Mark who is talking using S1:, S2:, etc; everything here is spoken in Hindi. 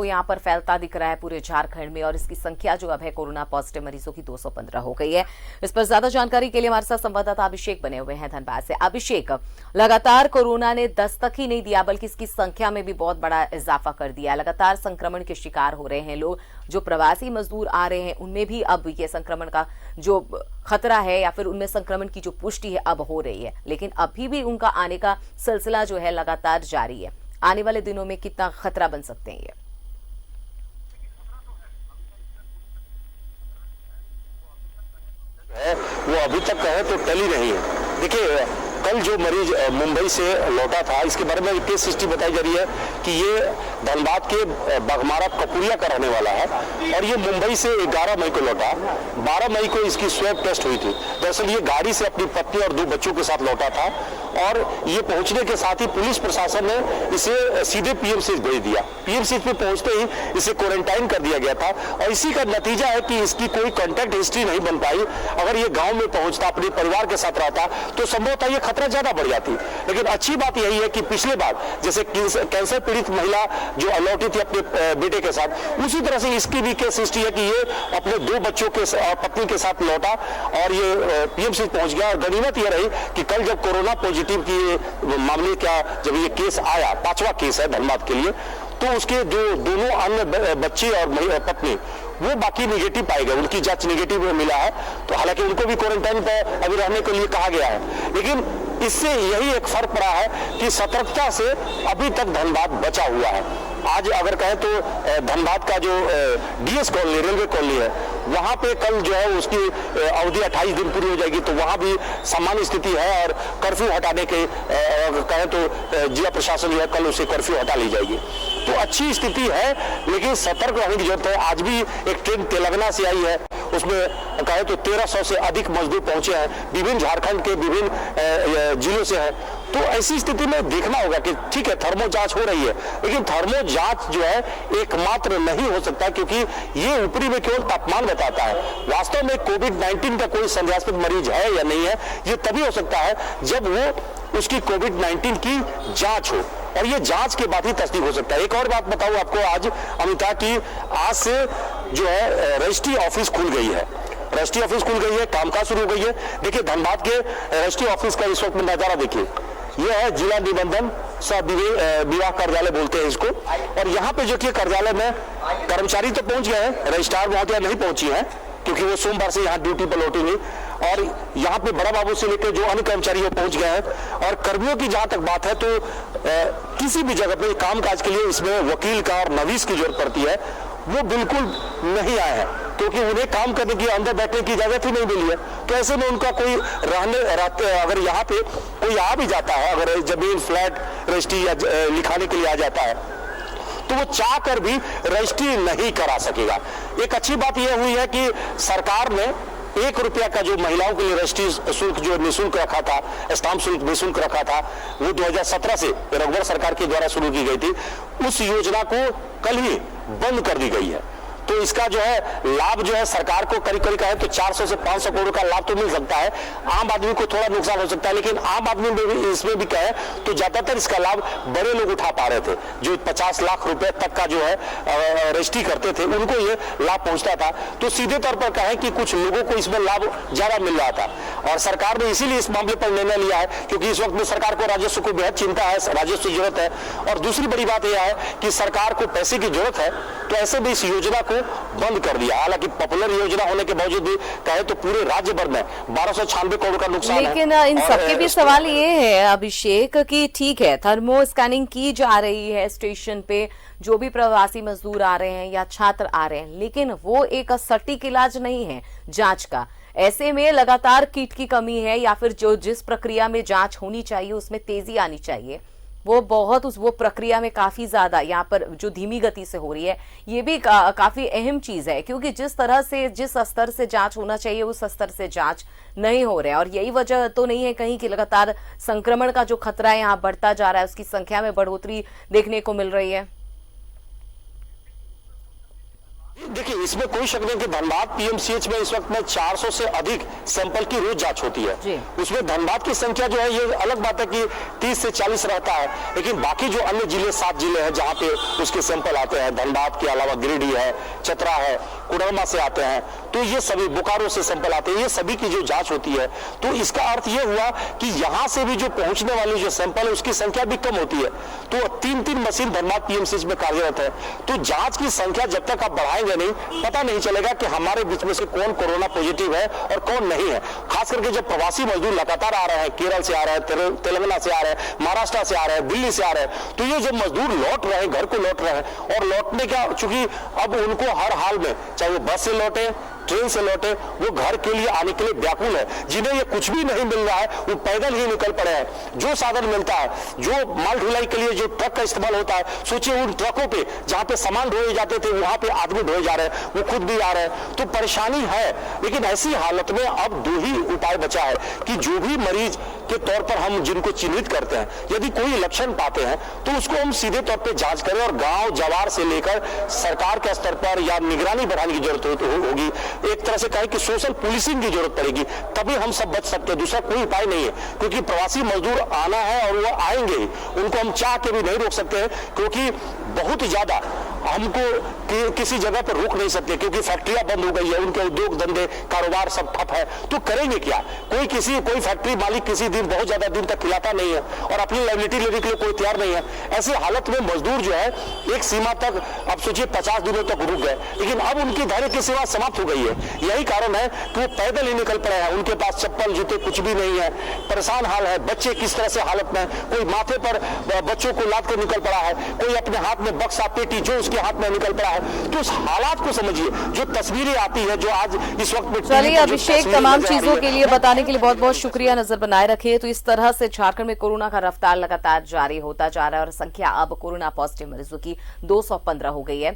S1: वो यहाँ पर फैलता दिख रहा है पूरे झारखंड में और इसकी संख्या जो अब है कोरोना पॉजिटिव मरीजों की 215 हो गई है। इस पर ज्यादा जानकारी के लिए हमारे साथ संवाददाता अभिषेक बने हुए हैं धनबाद से। अभिषेक, लगातार कोरोना ने दस्तक ही नहीं दिया बल्कि इसकी संख्या में भी बहुत बड़ा इजाफा कर दिया। लगातार संक्रमण के शिकार हो रहे हैं लोग। जो प्रवासी मजदूर आ रहे हैं उनमें भी अब ये संक्रमण का जो खतरा है या फिर उनमें संक्रमण की जो पुष्टि है अब हो रही है, लेकिन अभी भी उनका आने का सिलसिला जो है लगातार जारी है। आने वाले दिनों में कितना खतरा बन सकते हैं ये?
S2: वो अभी तक है तो टली नहीं है। देखिए, कल जो मरीज मुंबई से लौटा था, इसके बारे में केस हिस्ट्री बताई जा रही है कि ये धनबाद के बघमारा कपुरिया का रहने वाला है और ये मुंबई से 11 मई को लौटा। 12 मई को इसकी स्वैब टेस्ट हुई थी। दरअसल ये गाड़ी से अपनी पत्नी और 2 बच्चों के साथ लौटा था और ये पहुंचने के साथ ही पुलिस प्रशासन ने इसे सीधे पीएमसीएच भेज दिया। पीएमसीएच पे पहुंचते ही इसे क्वारंटाइन कर दिया गया था और इसी का नतीजा है कि इसकी कोई कॉन्टैक्ट हिस्ट्री नहीं बन पाई। अगर ये गाँव में पहुंचता, अपने परिवार के साथ रहता तो संभवतः ये खतरा ज्यादा बढ़ जाती। लेकिन अच्छी बात यही है कि पिछले बार जैसे कैंसर पीड़ित महिला जो लौटी थी अपने बेटे के साथ, उसी तरह से इसकी भी केस हिस्ट्री है कि ये अपने 2 बच्चों के पत्नी के साथ लौटा और ये पीएमसी पहुंच गया। और गनीमत यह रही कि कल जब कोरोना पॉजिटिव की मामले का जब ये केस आया, 5वां केस है धनबाद के लिए, तो उसके जो दोनों अन्य बच्चे और पत्नी वो बाकी निगेटिव पाए गए, उनकी जांच निगेटिव मिला है। तो हालांकि उनको भी क्वारंटाइन पर अभी रहने के लिए कहा गया है, लेकिन इससे यही एक फर्क पड़ा है कि सतर्कता से अभी तक धनबाद बचा हुआ है। आज अगर कहें तो धनबाद का जो डीएस कॉलोनी, रेलवे कॉलोनी है, वहां पे कल जो है उसकी अवधि 28 दिन पूरी हो जाएगी, तो वहां भी सामान्य स्थिति है और कर्फ्यू हटाने के कहें तो जिला प्रशासन जो है कल उसे कर्फ्यू हटा ली जाएगी। तो अच्छी स्थिति है, लेकिन सतर्क रहने की जरूरत है। आज भी एक ट्रेन तेलंगाना से आई है, उसमें कहे तो 1300 से अधिक मजदूर पहुंचे हैं, विभिन्न झारखंड के विभिन्न जिलों से है। तो ऐसी स्थिति में देखना होगा कि ठीक है, थर्मो जांच हो रही है, लेकिन थर्मो जांच जो है एकमात्र नहीं हो सकता, क्योंकि ये ऊपरी में केवल तापमान बताता है। वास्तव में कोविड-19 का कोई संदेहास्पद मरीज है या नहीं है, ये तभी हो सकता है जब वो उसकी कोविड-19 की जांच हो, और ये जांच के बाद ही तस्दीक हो सकता है। एक और बात बताऊं आपको आज अमिता की, आज से जो है रजिस्ट्री ऑफिस खुल गई है। रजिस्ट्री ऑफिस खुल गई है, कामकाज शुरू हो गई है। देखिए, धनबाद के रजिस्ट्री ऑफिस का इस वक्त में नजारा देखिए। यह है जिला निबंधन सह विवाह कार्यालय बोलते हैं इसको, और यहाँ पे जो कि कार्यालय में कर्मचारी तो पहुंच गए हैं, रजिस्ट्रार महोदया नहीं पहुंची है क्योंकि वो सोमवार से यहाँ ड्यूटी पर लौटेंगे, और यहाँ पे बड़ा बाबू से लेकर जो अन्य कर्मचारी वो पहुंच गए हैं। और कर्मियों की जहां तक बात है तो किसी भी जगह पे कामकाज के लिए इसमें वकील का और नवीस की जरूरत पड़ती है, वो बिल्कुल नहीं आए हैं, क्योंकि उन्हें काम करने की, अंदर बैठने की इजाजत ही नहीं मिली है। तो ऐसे में उनका कोई रहते अगर यहाँ पे कोई आ भी जाता है, अगर जमीन फ्लैट रजिस्ट्री या लिखाने के लिए आ जाता है, तो वो चाह कर भी रजिस्ट्री नहीं करा सकेगा। एक अच्छी बात यह हुई है कि सरकार ने 1 रुपया का जो महिलाओं के लिए रजिस्ट्री शुल्क जो निःशुल्क रखा था, स्टाम्प शुल्क निःशुल्क रखा था, वो 2017 से रघुवर सरकार के द्वारा शुरू की गई थी, उस योजना को कल ही बंद कर दी गई है। तो इसका जो है लाभ जो है सरकार को करीब करीब कहे तो 400 से 500 करोड़ का लाभ तो मिल सकता है। आम आदमी को थोड़ा नुकसान हो सकता है, लेकिन आम आदमी में भी इसमें भी कहे तो ज्यादातर इसका लाभ बड़े लोग उठा पा रहे थे, जो 50 लाख रुपए तक का जो है रजिस्ट्री करते थे, उनको ये लाभ पहुंचता था। तो सीधे तौर पर कहें कि कुछ लोगों को इसमें लाभ ज्यादा मिल रहा था, और सरकार ने इसीलिए इस मामले पर निर्णय लिया है, क्योंकि इस वक्त में सरकार को राजस्व को बेहद चिंता है, राजस्व की जरूरत है। और दूसरी बड़ी बात यह है कि सरकार को पैसे की जरूरत है, तो ऐसे भी इस योजना को बंद कर दिया। हालांकि पॉपुलर योजना होने के बावजूद भी कहे तो पूरे राज्य भर में 1296 करोड़ का नुकसान है।
S1: लेकिन इन सबके भी सवाल ये है अभिषेक कि ठीक है, थर्मो स्कैनिंग की जा रही है स्टेशन पे, जो भी प्रवासी मजदूर आ रहे हैं या छात्र आ रहे हैं, लेकिन वो एक सटीक इलाज नहीं है जांच का। ऐसे में लगातार किट की कमी है, या फिर जो जिस प्रक्रिया में जांच होनी चाहिए उसमें तेजी आनी चाहिए, वो प्रक्रिया में काफी ज्यादा यहाँ पर जो धीमी गति से हो रही है, ये भी काफी अहम चीज है, क्योंकि जिस तरह से जिस स्तर से जांच होना चाहिए उस स्तर से जांच नहीं हो रहा है। और यही वजह तो नहीं है कहीं कि लगातार संक्रमण का जो खतरा है यहाँ बढ़ता जा रहा है, उसकी संख्या में बढ़ोतरी देखने को मिल रही है।
S2: देखिए, इसमें कोई शक नहीं कि धनबाद पीएमसीएच में इस वक्त में 400 से अधिक सैंपल की रोज जांच होती है। उसमें धनबाद की संख्या जो है, ये अलग बात है कि 30 से 40 रहता है, लेकिन बाकी जो अन्य जिले 7 जिले हैं जहां पे उसके सैंपल आते हैं, धनबाद के अलावा गिरिडीह है, चतरा है, कोडरमा से आते हैं, तो ये सभी बोकारो से सैंपल आते हैं, ये सभी की जो जांच होती है, तो इसका अर्थ ये हुआ कि यहां से भी जो पहुंचने वाले जो सैंपल है उसकी संख्या भी कम होती है। तो 3-3 मशीन धनबाद पीएमसीएच में कार्यरत है, तो जांच की संख्या जब तक आप बढ़ाएंगे नहीं, पता नहीं चलेगा कि हमारे बीच में से कौन कोरोना पॉजिटिव है और कौन नहीं है। खास करके जब प्रवासी मजदूर लगातार आ रहे हैं, केरल से आ रहे हैं, तेलंगाना से आ रहे हैं, महाराष्ट्र से आ रहे हैं, दिल्ली से आ रहे हैं, तो ये जब मजदूर लौट रहे हैं, घर को लौट रहे हैं, और लौटने का चूंकि अब उनको हर हाल में, चाहे वो बस से लौटे, ट्रेन से लौटे, वो घर के लिए आने के लिए व्याकुल है। जिन्हें ये कुछ भी नहीं मिल रहा है, वो पैदल ही निकल पड़े हैं। जो साधन मिलता है, जो माल ढुलाई के लिए जो ट्रक का इस्तेमाल होता है, सोचिए उन ट्रकों पे जहां पे सामान ढोए जाते थे, वहां पे आदमी ढोए जा रहे हैं, वो खुद भी आ रहे हैं, तो परेशानी है। लेकिन ऐसी हालत में अब 2 ही उपाय बचा है कि जो भी मरीज के तौर पर हम जिनको चिन्हित करते हैं, यदि कोई लक्षण पाते हैं तो उसको हम सीधे तौर पे जांच करें, और गांव जवार से लेकर सरकार के स्तर पर या निगरानी बढ़ाने की जरूरत होगी। एक तरह से कहें कि सोशल पुलिसिंग की जरूरत पड़ेगी, तभी हम सब बच सकते हैं। दूसरा कोई उपाय नहीं है, क्योंकि प्रवासी मजदूर आना है और वो आएंगे ही, उनको हम चाह के भी नहीं रोक सकते हैं, क्योंकि बहुत ही ज्यादा हमको किसी जगह पर रोक नहीं सकते, क्योंकि फैक्ट्रियां बंद हो गई है, उनके उद्योग धंधे कारोबार सब ठप है, तो करेंगे क्या? कोई फैक्ट्री मालिक किसी दिन बहुत ज्यादा दिन तक खिलाता नहीं है और अपनी लाइबिलिटी लेने के लिए कोई तैयार नहीं है। ऐसी हालत में मजदूर जो है एक सीमा तक, अब सोचिए 50 दिनों तक रुक गए, लेकिन अब उनकी धैर्य की सीमा समाप्त हो गई है। यही कारण है कि वो पैदल ही निकल पड़े हैं, उनके पास चप्पल जूते कुछ भी नहीं है, परेशान हाल है। बच्चे किस तरह से हालत में, कोई माथे पर बच्चों को लाद कर निकल पड़ा है, कोई अपने हाथ में बक्सा पेटी जो उसके हाथ में निकल पड़ा है। तो उस हालात को समझिए, जो तस्वीरें आती है, जो आज इस वक्त में।
S1: चलिए अभिषेक, तमाम चीजों के लिए बताने के लिए बहुत बहुत शुक्रिया। नजर बनाए रखिए। तो इस तरह से झारखंड में कोरोना का रफ्तार लगातार जारी होता जा रहा है और संख्या अब कोरोना पॉजिटिव मरीजों की 215 हो गई है।